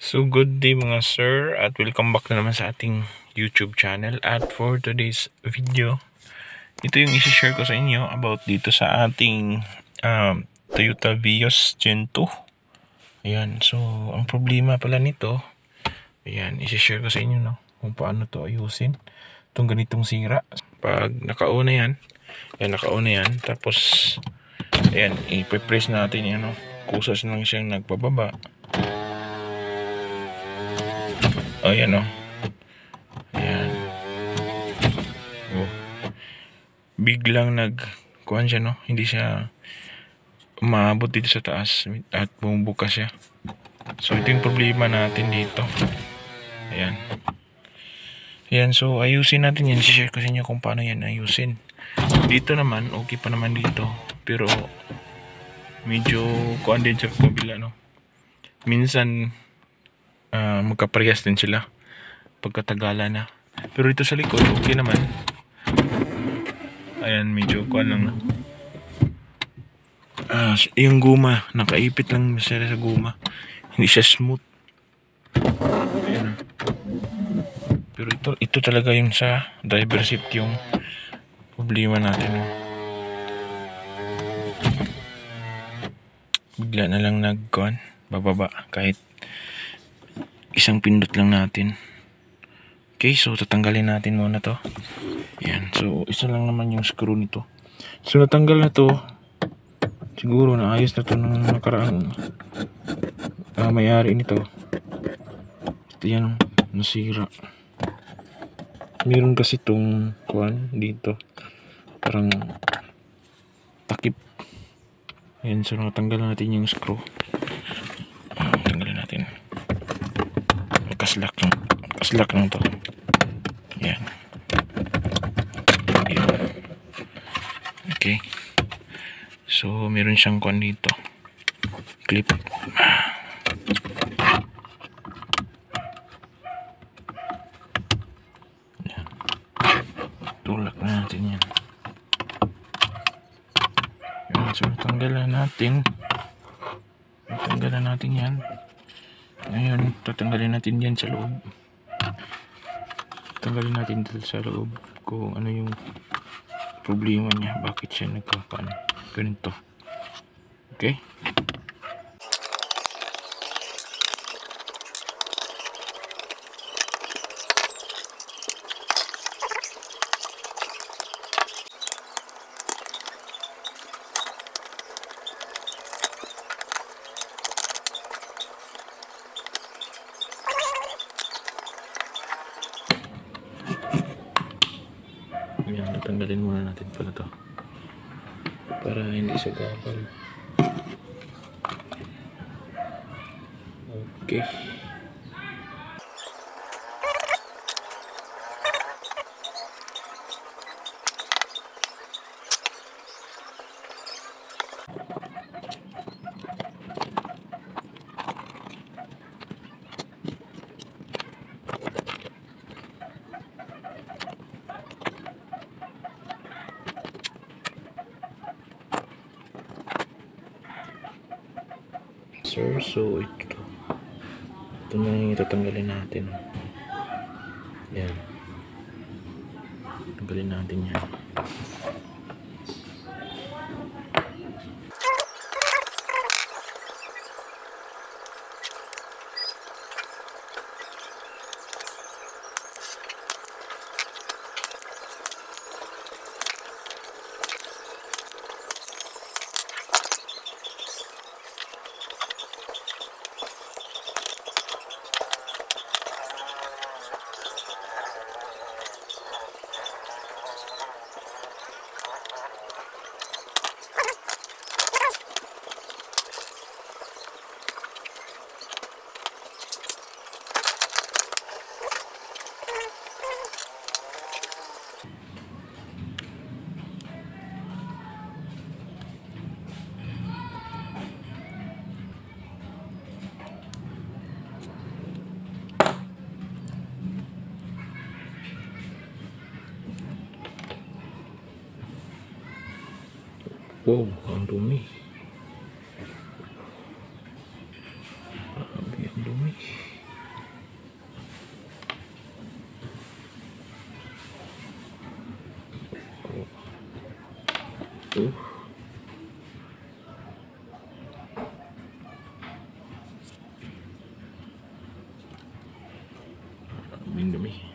So good day mga sir at welcome back na naman sa ating YouTube channel. At for today's video, ito yung isi-share ko sa inyo about dito sa ating Toyota Vios Gen 2. Ayan, so ang problema pala nito, ayan, isi-share ko sa inyo kung paano to ayusin itong ganitong sira. Pag nakauna yan, tapos ayan, i-press natin yan, kusas lang siyang nagpababa. Ayan ayan, biglang nagkuhan siya, hindi siya umabot dito sa taas at bumubukas siya. So ito yung problema natin dito. Ayan, so ayusin natin yan. I-share ko sa inyo kung paano yan ayusin. Dito naman okay pa naman dito, pero medyo kuhan din sa kabila, minsan magkaparehas din sila pagkatagalan na. Pero ito sa likod okay naman. Ayan, medyo kuhan lang yung guma, nakaipit lang siya sa guma, hindi siya smooth. Ayan. Pero ito talaga yung sa driver seat yung problema natin. Bigla na lang nagkuhan, bababa kahit isang pindot lang natin. Okay, so tatanggalin natin muna to. Ayan, so isa lang naman yung screw nito. So natanggal na to. Siguro naayos na to nung nakaraan may-ari nito. Ito yan, nasira. Meron kasi itong kuhan dito, parang takip. Ayan, so natanggal natin yung screw. Tanggalin natin. Kaslak lang to. Ayan. Okay, so meron siyang kuhan dito, clip. Ayan. Tulak na natin yan. Ayan, so tanggalan natin yan. Ngayon tatanggalin natin yan sa loob. Tanggalin natin dito sa loob kung ano yung problema niya, bakit siya nagkakaan ganito. Okay, yan, tatanggalin muna natin pala to para hindi siya gabal. Okay, sir, so ito na yung tatanggalin natin. Yan, tanggalin natin yan. Wow, ang dumi. Grabe, ang dumi. Oh. Dumi.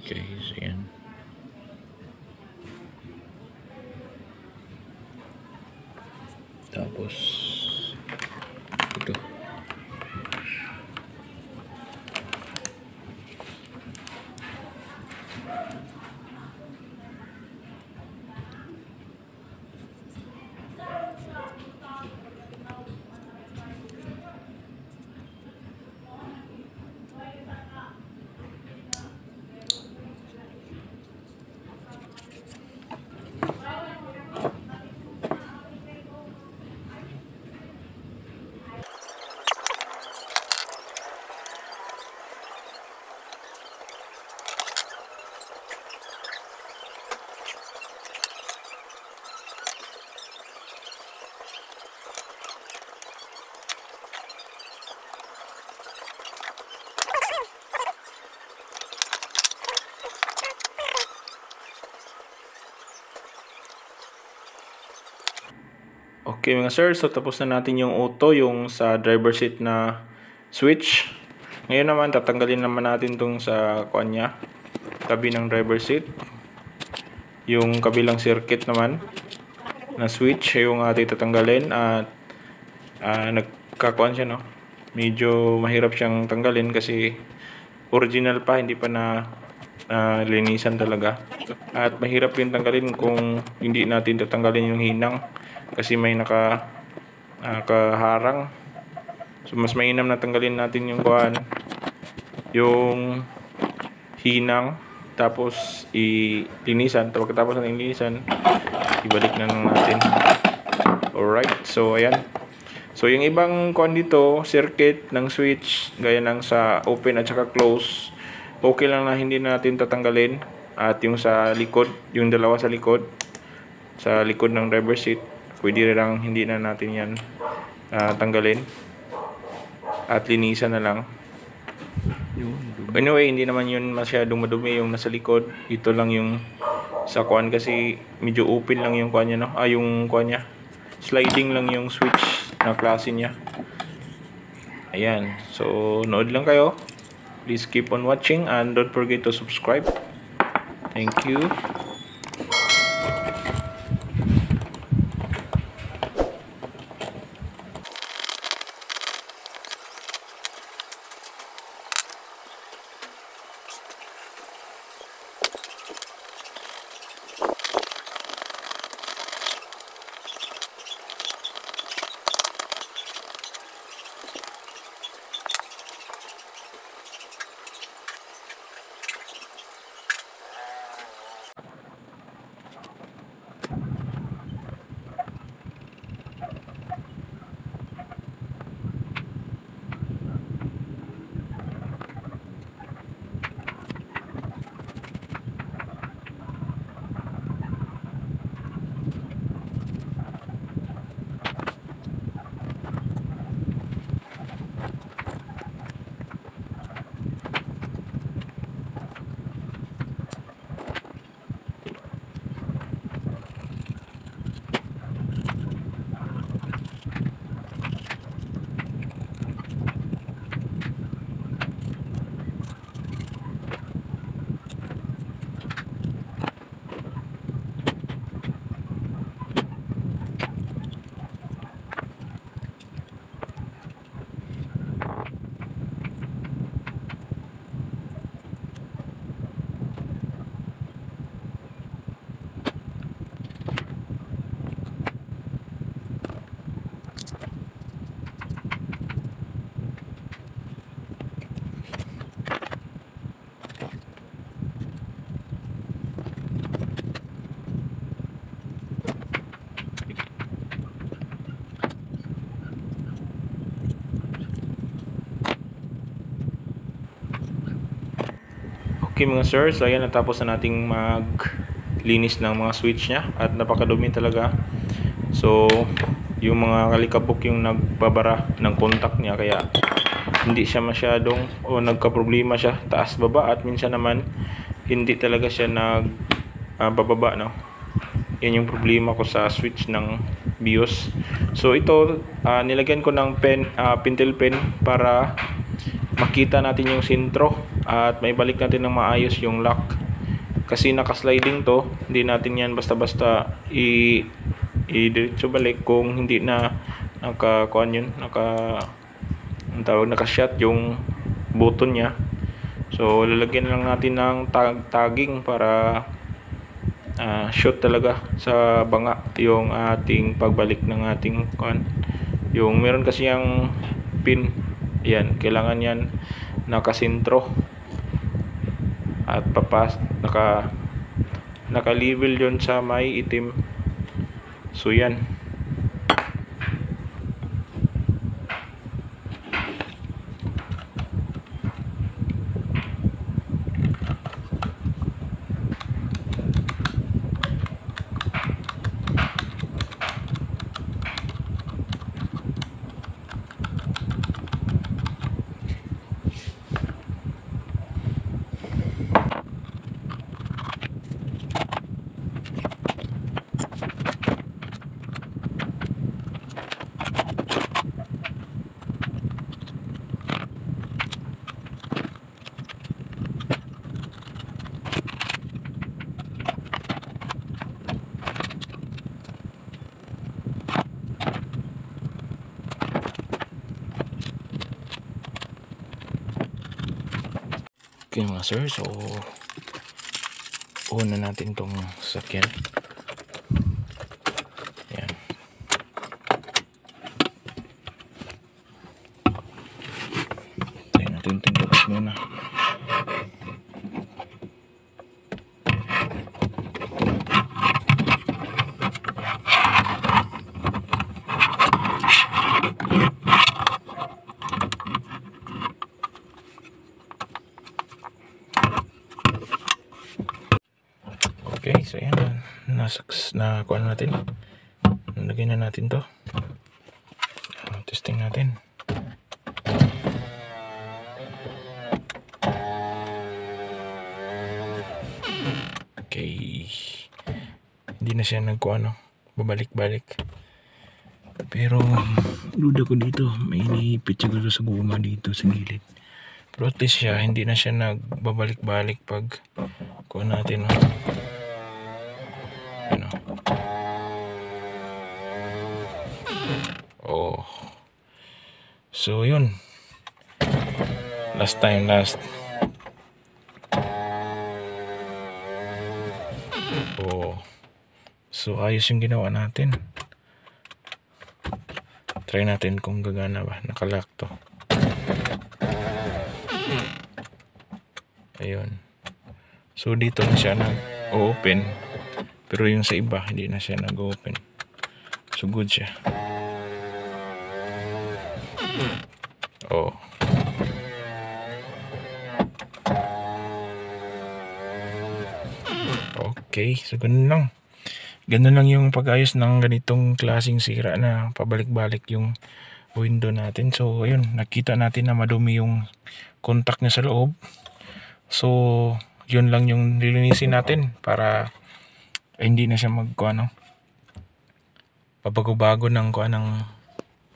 Okay, so yan. Tapos ito. Okay mga sir, so tapos na natin yung auto, yung sa driver seat na switch. Ngayon naman tatanggalin naman natin tong sa kanya, tabi ng driver seat. Yung kabilang circuit naman na switch yung ating tatanggalin at nagkakuan siya, no? Medyo mahirap siyang tanggalin kasi original pa, hindi pa na linisan talaga. At mahirap din tanggalin kung hindi natin tatanggalin yung hinang kasi may nakaharang. So mas mainam na tanggalin natin yung yung hinang, tapos ilinisan. Pagkatapos ng ilinisan, ibalik na lang natin. Alright, so ayan. So yung ibang dito, circuit ng switch, gaya ng sa open at saka close, okay lang na hindi natin tatanggalin. At yung sa likod, yung dalawa sa likod ng driver seat, pwede lang hindi na natin yan tanggalin at linisan na lang. Anyway, hindi naman yun masyadong madumi yung nasa likod. Ito lang yung sa kuan kasi medyo open lang yung kuan niya, no? Yung kuan niya, sliding lang yung switch na klase niya. Ayan, so nood lang kayo. Please keep on watching and don't forget to subscribe. Thank you. Okay mga sir, so ayan, natapos na nating maglinis ng mga switch nya at napakadumi talaga. So yung mga kalikabok yung nagbabara ng contact niya, kaya hindi siya masyadong o nagka-problema siya taas baba, at minsan naman hindi talaga siya bababa, no. Yan yung problema ko sa switch ng BIOS. So ito, nilagyan ko ng pentel pen para makita natin yung sentro at may balik natin ng maayos yung lock, kasi naka-sliding to. Hindi natin yan basta-basta i-diretso balik kung hindi na naka-shut yung button nya. So lalagyan lang natin ng tagging para shoot talaga sa banga yung ating pagbalik ng ating yung meron kasi yung pin. Yan, kailangan yan nakasentro at naka-level yon sa may itim. So yan. Okay mga sir, so una natin tong sasakyan. Yan. Tayo natin tingnan muna. Okay, so yan, kuha natin. Lagyan na natin to. Testing natin. Okay, hindi na siya babalik-balik. Pero duda ko dito, may inipit siguro sa guma dito sa gilid. Pero at least siya, hindi na siya nagbabalik-balik pag kuha natin. Oh, so yun, last. Oh, so ayos yung ginawa natin. Try natin kung gagana ba. Nakalock to. Ayun, so dito na siya nag-open, pero yung sa iba hindi na siya nag-open. So good siya. Oh. Okay, so ganun lang yung pag-ayos ng ganitong klaseng sira na pabalik-balik yung window natin. So ayun, nakita natin na madumi yung contact niya sa loob. So yun lang yung lilinisin natin para hindi na siya pabago-bago ng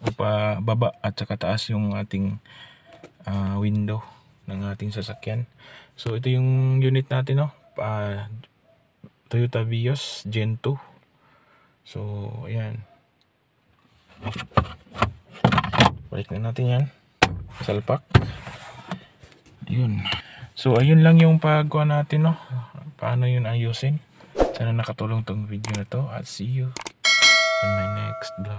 baba at saka taas yung ating window ng ating sasakyan. So ito yung unit natin, Toyota Vios Gen 2. So ayan, balik na natin yan, salpak. Yun. So ayun lang yung pagkuha natin, paano yun ayusin. Sana nakatulong tong video na to, at see you in my next vlog.